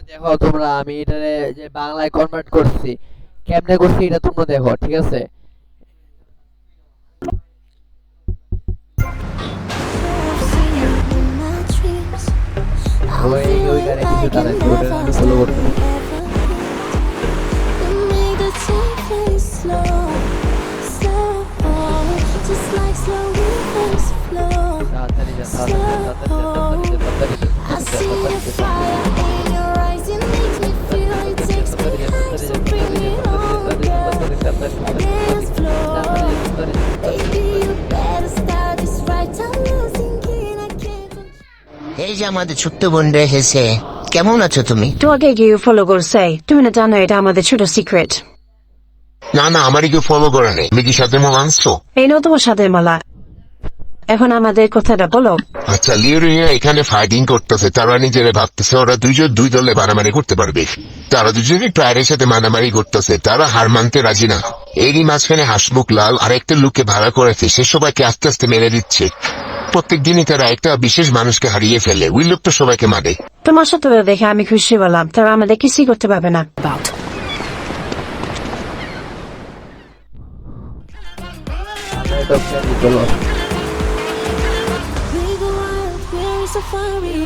দেখো তোমরা, আমি এটারে যে বাংলায় কনভার্ট করছি, কেমনে করছি এটা তোমরা দেখো, ঠিক আছে? ওই গানে কিছু দাঁড়াইছে, ওটা আমি ফলো করতেছি। তাড়াতাড়ি যা, তাড়াতাড়ি যা, তাড়াতাড়ি যা, তাড়াতাড়ি যা, তাড়াতাড়ি যা, তাড়াতাড়ি যা, তাড়াতাড়ি যা, তাড়াতাড়ি যা, তাড়াতাড়ি যা, তাড়াতাড়ি যা, তাড়াতাড়ি যা, তাড়াতাড়ি যা, তাড়াতাড়ি যা, তাড়াতাড়ি যা, তাড়াতাড়ি যা, তাড়াতাড়ি যা, তাড়াতাড়ি যা। এই যে আমাদের ছোট্ট বোন রেখেছে, কেমন আছো তুমি? তো আগে গিয়ে ফলো করছে, তুমি না জানো এটা আমাদের ছোট সিক্রেট। না না, আমারই কেউ ফলো করে নেই। তুমি কি সাথে মাল আনছো? এই নাও তোমার সাথে মালা। এখন আমাদের কথাটা বলো। আচ্ছা, লিওরিয়া এখানে ফাইটিং করতেছে, তারা নিজেরা ভাবতেছে ওরা দুইজন দুই দলে মারামারি করতে পারবে। তারা দুজনই প্রায়ের সাথে মারামারি করতেছে, তারা হার মানতে রাজি না। এরই মাঝখানে হাসমুখ লাল আর একটা লোককে ভাড়া করেছে, সে সবাইকে আস্তে আস্তে মেরে দিচ্ছে। প্রত্যেক দিনই তারা একটা বিশেষ মানুষকে হারিয়ে ফেলে, ওই লোকটা সবাইকে মারে। তোমার সাথে দেখে আমি খুশি হলাম, তারা আমাদের কিছুই করতে পারবে না। আমরা এটা চলো। We go wild, we're safari.